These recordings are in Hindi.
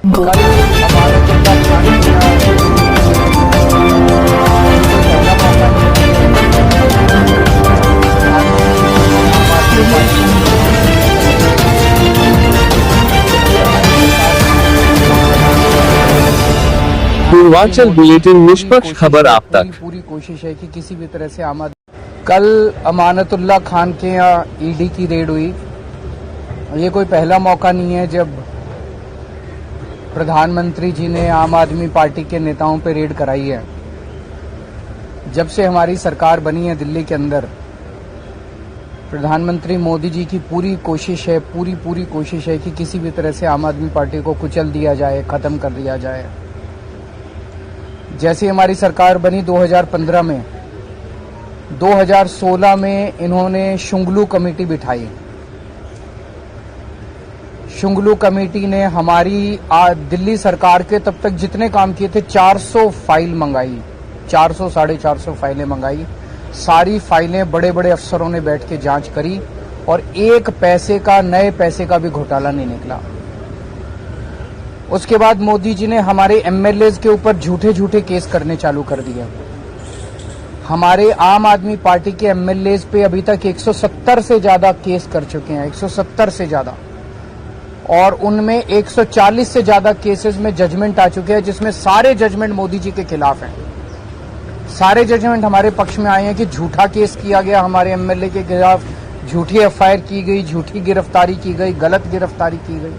कल अमानतुल्लाह खान के पूर्वांचल बुलेटिन निष्पक्ष खबर आप तक। पूरी कोशिश है कि किसी भी तरह से कल अमानतुल्लाह खान के यहाँ ईडी की रेड हुई। ये कोई पहला मौका नहीं है जब प्रधानमंत्री जी ने आम आदमी पार्टी के नेताओं पे रेड कराई है। जब से हमारी सरकार बनी है दिल्ली के अंदर, प्रधानमंत्री मोदी जी की पूरी कोशिश है, पूरी कोशिश है कि किसी भी तरह से आम आदमी पार्टी को कुचल दिया जाए, खत्म कर दिया जाए। जैसे हमारी सरकार बनी 2015 में, 2016 में इन्होंने शुंगलू कमेटी बिठाई। शुंगलू कमेटी ने हमारी दिल्ली सरकार के तब तक जितने काम किए थे 400 फाइल मंगाई, 400 साढ़े 400 फाइलें मंगाई। सारी फाइलें बड़े बड़े अफसरों ने बैठ के जांच करी और एक पैसे का, नए पैसे का भी घोटाला नहीं निकला। उसके बाद मोदी जी ने हमारे एमएलएज के ऊपर झूठे झूठे केस करने चालू कर दिए। हमारे आम आदमी पार्टी के एमएलएज पे अभी तक 170 से ज्यादा केस कर चुके हैं, 170 से ज्यादा, और उनमें 140 से ज्यादा केसेस में जजमेंट आ चुके हैं, जिसमें सारे जजमेंट मोदी जी के खिलाफ हैं। सारे जजमेंट हमारे पक्ष में आए हैं कि झूठा केस किया गया हमारे एमएलए के खिलाफ, झूठी एफआईआर की गई, झूठी गिरफ्तारी की गई, गलत गिरफ्तारी की गई।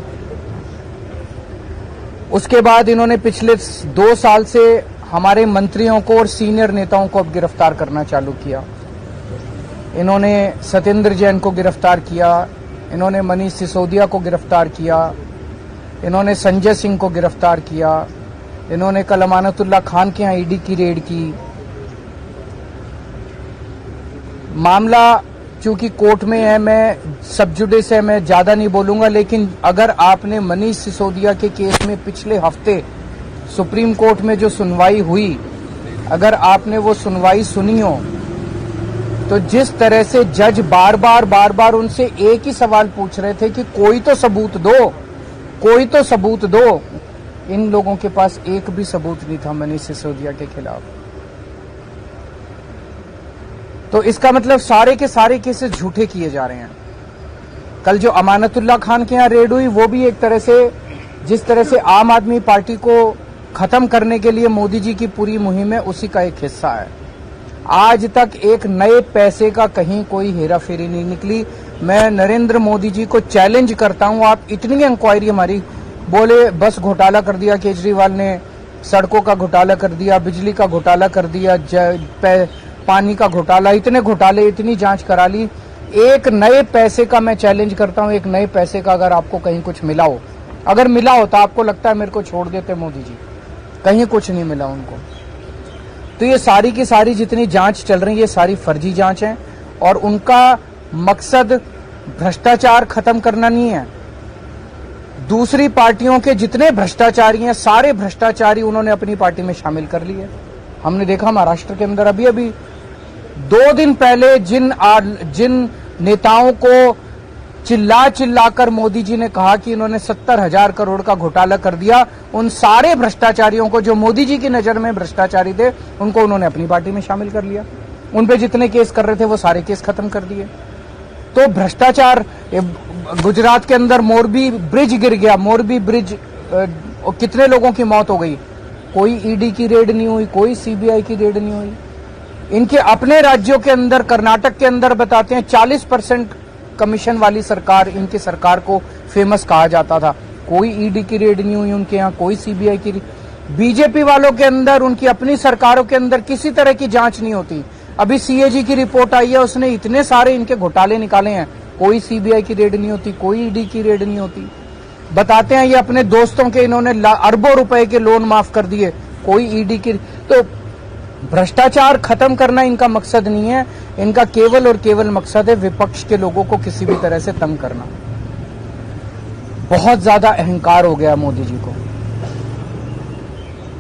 उसके बाद इन्होंने पिछले 2 साल से हमारे मंत्रियों को और सीनियर नेताओं को अब गिरफ्तार करना चालू किया। इन्होंने सत्येंद्र जैन को गिरफ्तार किया, इन्होंने मनीष सिसोदिया को गिरफ्तार किया, इन्होंने संजय सिंह को गिरफ्तार किया, इन्होंने कल अमानतुल्लाह खान के यहाँ ईडी की रेड की। मामला चूंकि कोर्ट में है, मैं सब जुडिस है, मैं ज्यादा नहीं बोलूंगा, लेकिन अगर आपने मनीष सिसोदिया के केस में पिछले हफ्ते सुप्रीम कोर्ट में जो सुनवाई हुई, अगर आपने वो सुनवाई सुनी हो, तो जिस तरह से जज बार बार उनसे एक ही सवाल पूछ रहे थे कि कोई तो सबूत दो, कोई तो सबूत दो। इन लोगों के पास एक भी सबूत नहीं था मनीष सिसोदिया के खिलाफ। तो इसका मतलब सारे के सारे केसेस झूठे किए जा रहे हैं। कल जो अमानतुल्लाह खान के यहाँ रेड हुई, वो भी एक तरह से, जिस तरह से आम आदमी पार्टी को खत्म करने के लिए मोदी जी की पूरी मुहिम है, उसी का एक हिस्सा है। आज तक एक नए पैसे का कहीं कोई हेराफेरी नहीं निकली। मैं नरेंद्र मोदी जी को चैलेंज करता हूं, आप इतनी इंक्वायरी हमारी, बोले बस घोटाला कर दिया केजरीवाल ने, सड़कों का घोटाला कर दिया, बिजली का घोटाला कर दिया, पानी का घोटाला, इतने घोटाले, इतनी जांच करा ली। एक नए पैसे का मैं चैलेंज करता हूं, एक नए पैसे का अगर आपको कहीं कुछ मिला हो, अगर मिला हो तो आपको लगता है मेरे को छोड़ देते मोदी जी, कहीं कुछ नहीं मिला उनको। तो ये सारी की सारी जितनी जांच चल रही है, ये सारी फर्जी जांच है और उनका मकसद भ्रष्टाचार खत्म करना नहीं है। दूसरी पार्टियों के जितने भ्रष्टाचारी हैं, सारे भ्रष्टाचारी उन्होंने अपनी पार्टी में शामिल कर लिए। हमने देखा महाराष्ट्र के अंदर अभी 2 दिन पहले जिन नेताओं को चिल्लाकर मोदी जी ने कहा कि इन्होंने 70,000 करोड़ का घोटाला कर दिया, उन सारे भ्रष्टाचारियों को, जो मोदी जी की नजर में भ्रष्टाचारी थे, उनको उन्होंने अपनी पार्टी में शामिल कर लिया। उन पे जितने केस कर रहे थे वो सारे केस खत्म कर दिए। तो भ्रष्टाचार, गुजरात के अंदर मोरबी ब्रिज गिर गया, मोरबी ब्रिज, कितने लोगों की मौत हो गई, कोई ईडी की रेड नहीं हुई, कोई सीबीआई की रेड नहीं हुई। इनके अपने राज्यों के अंदर, कर्नाटक के अंदर बताते हैं 40% कमीशन वाली सरकार, इनकी सरकार को फेमस कहा जाता था, कोई ईडी की रेड नहीं हुई उनके यहाँ, कोई सीबीआई की। बीजेपी वालों के अंदर, उनकी अपनी सरकारों के अंदर किसी तरह की जांच नहीं होती। अभी सीएजी की रिपोर्ट आई है, उसने इतने सारे इनके घोटाले निकाले हैं, कोई सीबीआई की रेड नहीं होती, कोई ईडी की रेड नहीं होती। बताते हैं ये अपने दोस्तों के इन्होंने अरबों रुपए के लोन माफ कर दिए, कोई ईडी की। तो भ्रष्टाचार खत्म करना इनका मकसद नहीं है, इनका केवल और केवल मकसद है विपक्ष के लोगों को किसी भी तरह से तंग करना। बहुत ज्यादा अहंकार हो गया मोदी जी को।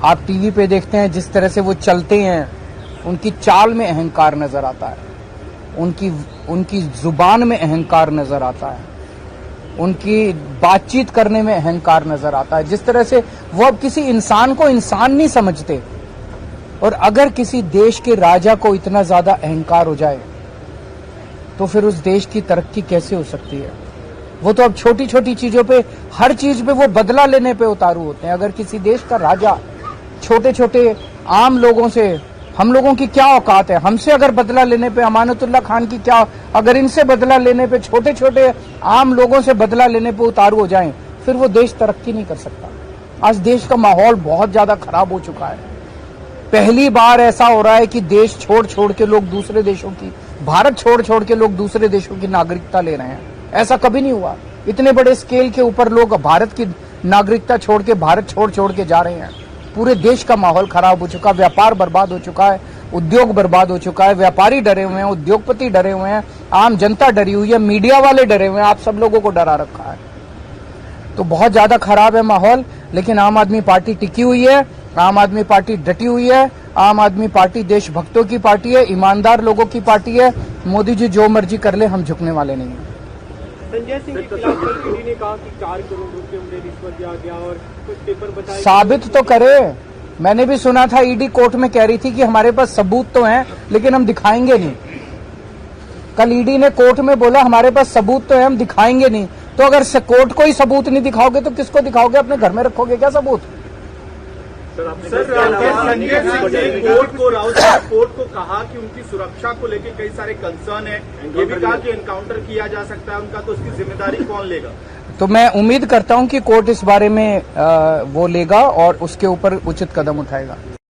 आप टीवी पे देखते हैं जिस तरह से वो चलते हैं, उनकी चाल में अहंकार नजर आता है, उनकी जुबान में अहंकार नजर आता है। उनकी बातचीत करने में अहंकार नजर आता है। जिस तरह से वो अब किसी इंसान को इंसान नहीं समझते, और अगर किसी देश के राजा को इतना ज्यादा अहंकार हो जाए तो फिर उस देश की तरक्की कैसे हो सकती है। वो तो अब छोटी छोटी चीजों पे, हर चीज पे वो बदला लेने पे उतारू होते हैं। अगर किसी देश का राजा छोटे छोटे आम लोगों से, हम लोगों की क्या औकात है, हमसे अगर बदला लेने पे, अमानतुल्लाह खान की क्या, अगर इनसे बदला लेने पे, छोटे छोटे आम लोगों से बदला लेने पे उतारू हो जाएं, फिर वो देश तरक्की नहीं कर सकता। आज देश का माहौल बहुत ज्यादा खराब हो चुका है। पहली बार ऐसा हो रहा है कि देश छोड़ छोड़ के लोग दूसरे देशों की, भारत छोड़ छोड़ के लोग दूसरे देशों की नागरिकता ले रहे हैं। ऐसा कभी नहीं हुआ। इतने बड़े स्केल के ऊपर लोग भारत की नागरिकता छोड़ के, भारत छोड़ छोड़ के जा रहे हैं। पूरे देश का माहौल खराब हो चुका, व्यापार बर्बाद हो चुका है, उद्योग बर्बाद हो चुका है, व्यापारी डरे हुए हैं, उद्योगपति डरे हुए हैं, आम जनता डरी हुई है, मीडिया वाले डरे हुए हैं, आप सब लोगों को डरा रखा है। तो बहुत ज्यादा खराब है माहौल। लेकिन आम आदमी पार्टी टिकी हुई है, आम आदमी पार्टी डटी हुई है। आम आदमी पार्टी देशभक्तों की पार्टी है, ईमानदार लोगों की पार्टी है। मोदी जी जो मर्जी कर ले, हम झुकने वाले नहीं हैं। संजय सिंह के खिलाफ कल ईडी ने कहा कि 4 करोड़ रुपए उन्हें रिश्वत दिया गया और कुछ पेपर बताए। साबित तो करे। मैंने भी सुना था ईडी कोर्ट में कह रही थी कि हमारे पास सबूत तो हैं लेकिन हम दिखाएंगे नहीं। कल ईडी ने कोर्ट में बोला हमारे पास सबूत तो है, हम दिखाएंगे नहीं। तो अगर कोर्ट को ही सबूत नहीं दिखाओगे तो किसको दिखाओगे? अपने घर में रखोगे क्या सबूत? सर संजय सिंह ने कोर्ट को कहा कि उनकी सुरक्षा को लेकर कई सारे कंसर्न है। ये भी कहा कि एनकाउंटर किया जा सकता है उनका, तो उसकी जिम्मेदारी कौन लेगा? तो मैं उम्मीद करता हूं कि कोर्ट इस बारे में वो लेगा और उसके ऊपर उचित कदम उठाएगा।